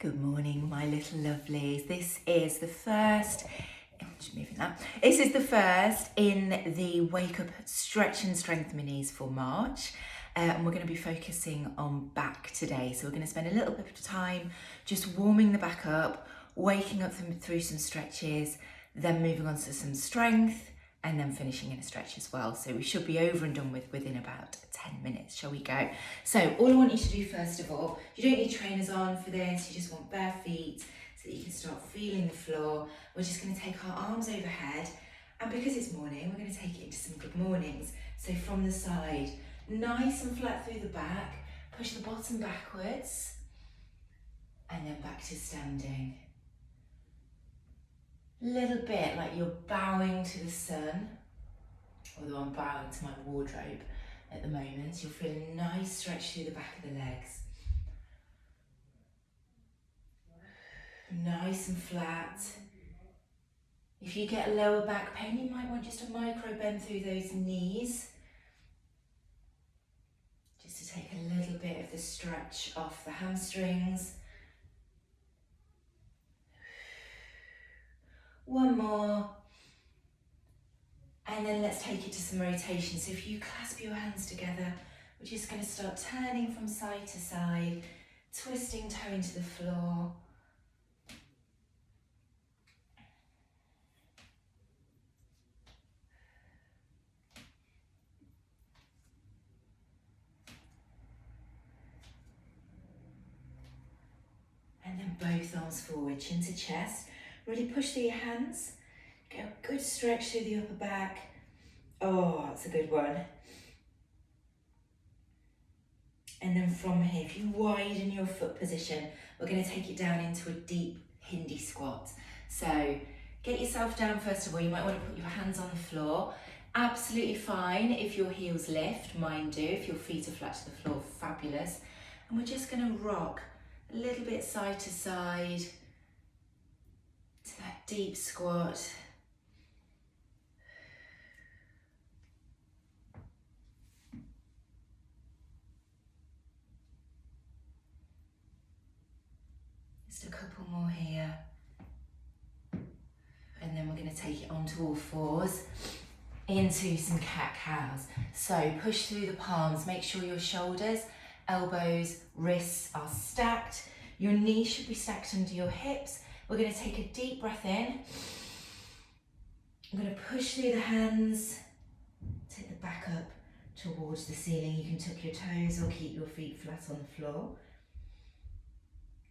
Good morning, my little lovelies. This is the first, just moving that. This is the first in the Wake Up Stretch and Strength Minis for March. And we're going to be focusing on back today. So we're going to spend a little bit of time just warming the back up, waking up through some stretches, then moving on to some strength, and then finishing in a stretch as well. So we should be over and done with within about 10 minutes, shall we go? So all I want you to do first of all, you don't need trainers on for this, you just want bare feet so that you can start feeling the floor. We're just going to take our arms overhead, and because it's morning, we're going to take it into some good mornings. So from the side, nice and flat through the back, push the bottom backwards, and then back to standing. Little bit like you're bowing to the sun, although I'm bowing to my wardrobe at the moment. You'll feel a nice stretch through the back of the legs. Nice and flat. If you get lower back pain, you might want just a micro bend through those knees, just to take a little bit of the stretch off the hamstrings. One more, and then let's take it to some rotation. So if you clasp your hands together, we're just going to start turning from side to side, twisting toe into the floor. And then both arms forward, chin to chest. Really push through your hands. Get a good stretch through the upper back. Oh, that's a good one. And then from here, if you widen your foot position, we're going to take it down into a deep Hindi squat. So get yourself down first of all. You might want to put your hands on the floor. Absolutely fine if your heels lift, mine do. If your feet are flat to the floor, fabulous. And we're just going to rock a little bit side to side to that deep squat. Just a couple more here. And then we're going to take it onto all fours into some cat-cows. So push through the palms, make sure your shoulders, elbows, wrists are stacked. Your knees should be stacked under your hips. We're going to take a deep breath in. I'm going to push through the hands, take the back up towards the ceiling. You can tuck your toes or keep your feet flat on the floor.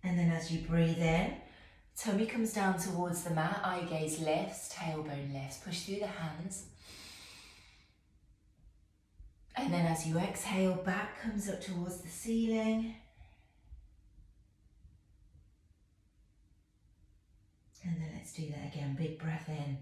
And then as you breathe in, tummy comes down towards the mat, eye gaze lifts, tailbone lifts. Push through the hands. And then as you exhale, back comes up towards the ceiling. And then let's do that again. Big breath in.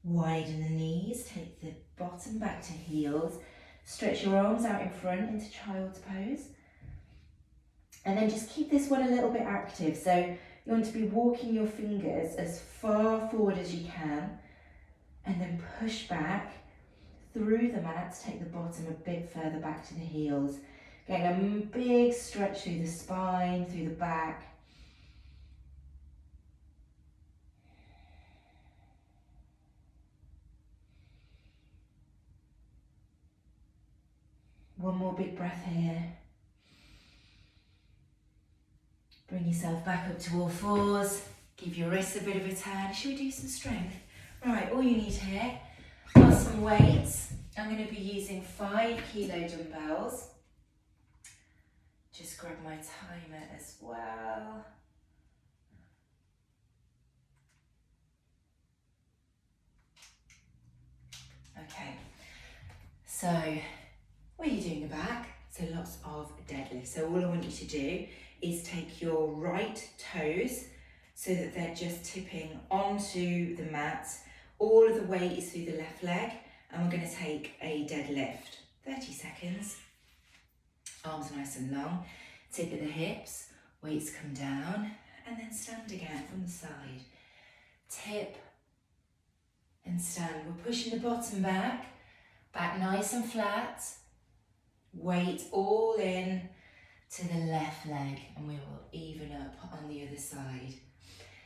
Widen the knees, take the bottom back to heels. Stretch your arms out in front into child's pose. And then just keep this one a little bit active. So you want to be walking your fingers as far forward as you can, and then push back through the mat to take the bottom a bit further back to the heels. Getting a big stretch through the spine, through the back. One more big breath here. Bring yourself back up to all fours. Give your wrists a bit of a turn. Should we do some strength? Right, all you need here are some weights. I'm going to be using 5 kilo dumbbells. Just grab my timer as well. Okay, so what are you doing back? So lots of deadlifts. So all I want you to do is take your right toes so that they're just tipping onto the mat. All of the weight is through the left leg, and we're going to take a deadlift. 30 seconds. Arms nice and long, tip at the hips, weights come down, and then stand again from the side. Tip and stand. We're pushing the bottom back nice and flat. Weight all in to the left leg, and we will even up on the other side.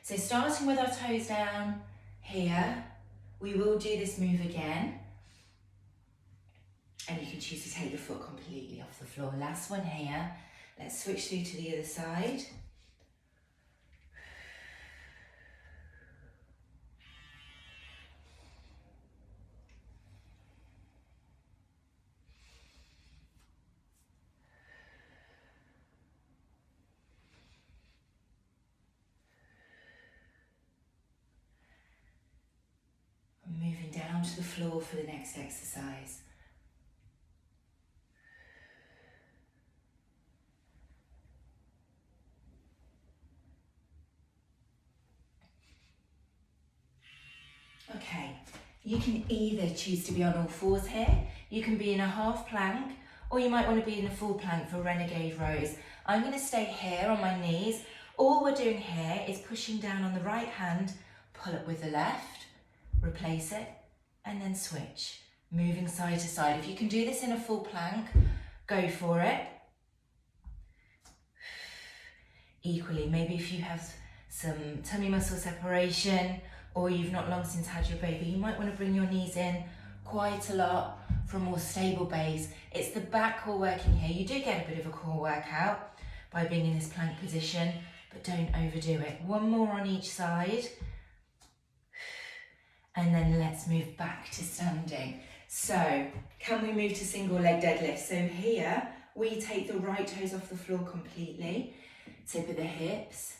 So starting with our toes down here, we will do this move again. And you can choose to take the foot completely off the floor. Last one here. Let's switch through to the other side. Moving down to the floor for the next exercise. Okay, you can either choose to be on all fours here, you can be in a half plank, or you might want to be in a full plank for renegade rows. I'm going to stay here on my knees. All we're doing here is pushing down on the right hand, pull up with the left, replace it, and then switch, moving side to side. If you can do this in a full plank, go for it. Equally, maybe if you have some tummy muscle separation, or you've not long since had your baby, you might want to bring your knees in quite a lot for a more stable base. It's the back core working here. You do get a bit of a core workout by being in this plank position, but don't overdo it. One more on each side. And then let's move back to standing. So, can we move to single leg deadlift? So here, we take the right toes off the floor completely, tip of the hips,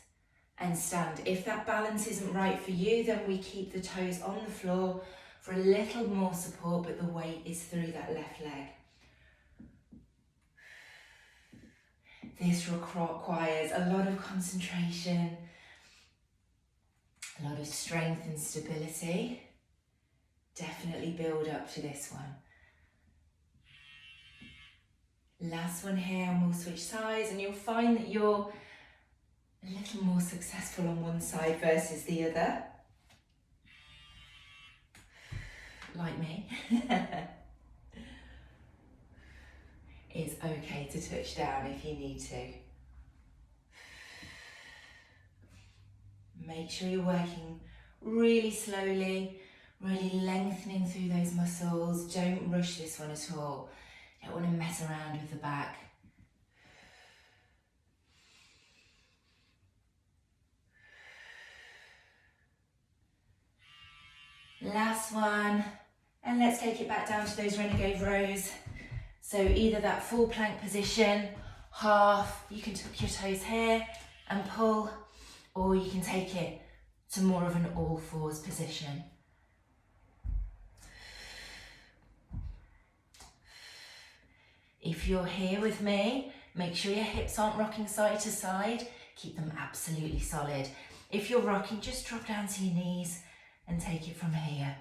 and stand. If that balance isn't right for you, then we keep the toes on the floor for a little more support, but the weight is through that left leg. This requires a lot of concentration, a lot of strength and stability. Definitely build up to this one. Last one here, and we'll switch sides, and you'll find that you're a little more successful on one side versus the other. Like me. It's okay to touch down if you need to. Make sure you're working really slowly, really lengthening through those muscles. Don't rush this one at all. Don't want to mess around with the back. Last one, and let's take it back down to those renegade rows. So either that full plank position, half, you can tuck your toes here and pull, or you can take it to more of an all fours position. If you're here with me, make sure your hips aren't rocking side to side, keep them absolutely solid. If you're rocking, just drop down to your knees and take it from here.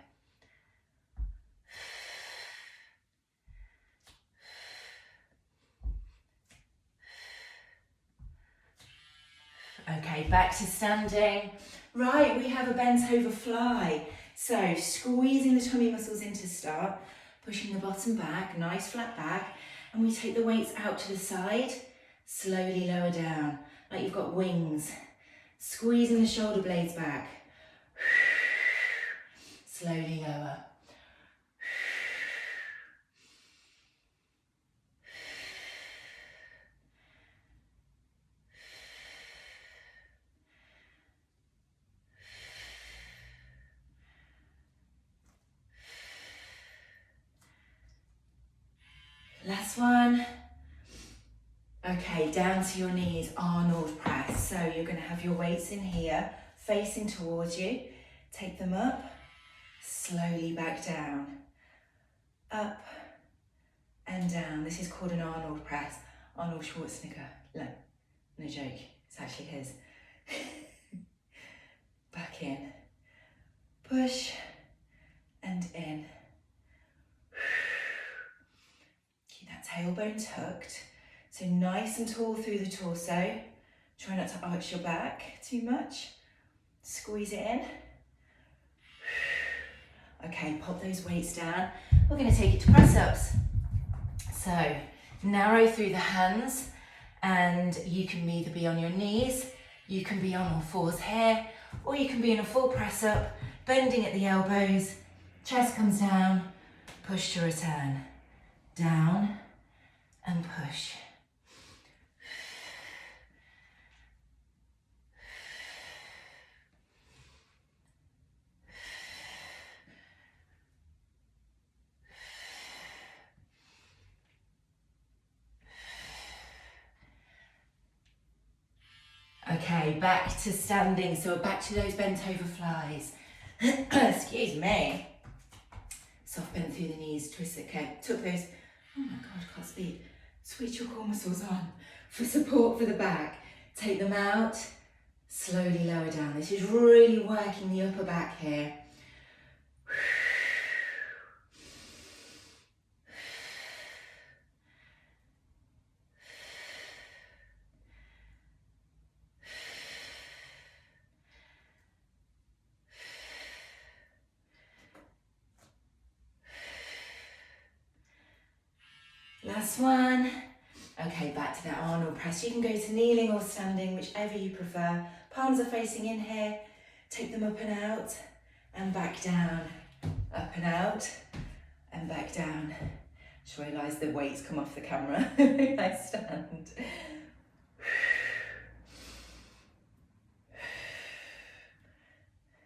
Okay, back to standing. Right, we have a bent over fly. So squeezing the tummy muscles in to start, pushing the bottom back, nice flat back, and we take the weights out to the side, slowly lower down, like you've got wings. Squeezing the shoulder blades back. Slowly lower. Last one. Okay, down to your knees, Arnold press. So you're going to have your weights in here, facing towards you. Take them up, slowly back down. Up and down. This is called an Arnold press. Arnold Schwarzenegger. No joke, it's actually his. Back in. Push and in. tailbone tucked. So nice and tall through the torso. Try not to arch your back too much. Squeeze it in. Okay, pop those weights down. We're going to take it to press-ups. So narrow through the hands, and you can either be on your knees, you can be on all fours here, or you can be in a full press-up, bending at the elbows, chest comes down, push to return. Down and push. Okay, back to standing, so back to those bent over flies. Excuse me. Soft bend through the knees, twist it, okay. Tuck those, oh my God, can't speak. Switch your core muscles on for support for the back. Take them out, slowly lower down. This is really working the upper back here. Last one. Okay, back to that Arnold press. You can go to kneeling or standing, whichever you prefer. Palms are facing in here. Take them up and out and back down. Up and out and back down. Just realised the weights come off the camera. I stand.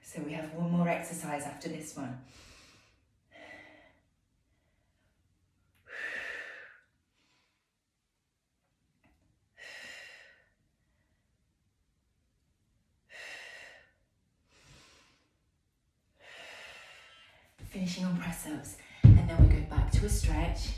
So we have one more exercise after this one. Finishing on press-ups, and then we go back to a stretch.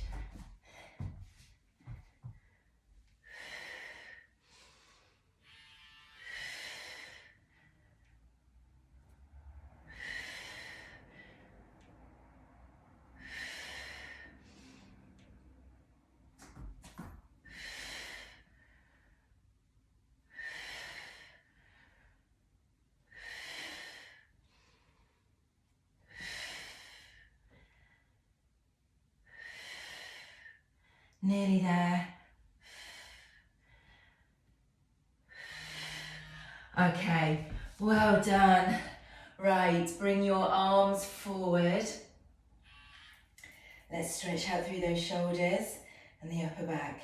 Nearly there. Okay, well done. Right, bring your arms forward. Let's stretch out through those shoulders and the upper back.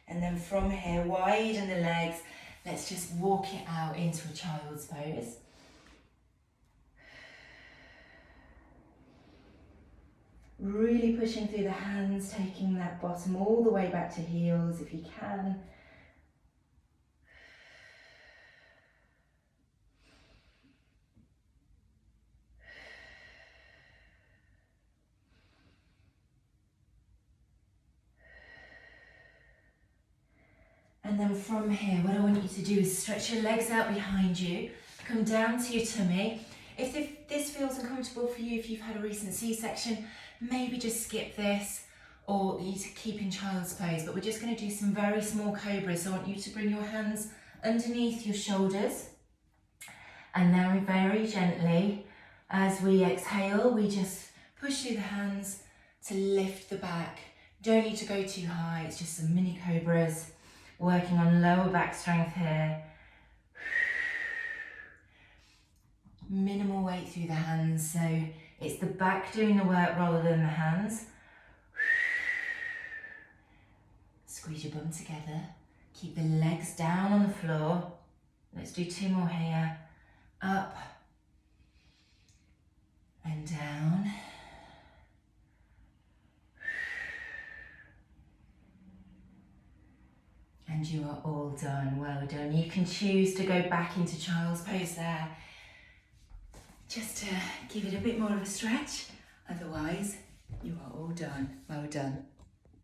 And then from here, widen the legs. Let's just walk it out into a child's pose. Really pushing through the hands, taking that bottom all the way back to heels if you can. And then from here, what I want you to do is stretch your legs out behind you, come down to your tummy. If this feels uncomfortable for you, if you've had a recent C-section, maybe just skip this, or you keep in child's pose. But we're just going to do some very small cobras. So I want you to bring your hands underneath your shoulders. And then very gently, as we exhale, we just push through the hands to lift the back. Don't need to go too high, it's just some mini cobras. Working on lower back strength here. Minimal weight through the hands, so it's the back doing the work rather than the hands. Squeeze your bum together. Keep the legs down on the floor. Let's do two more here. Up and down. And you are all done, well done. You can choose to go back into child's pose there, just to give it a bit more of a stretch. Otherwise, you are all done, well done.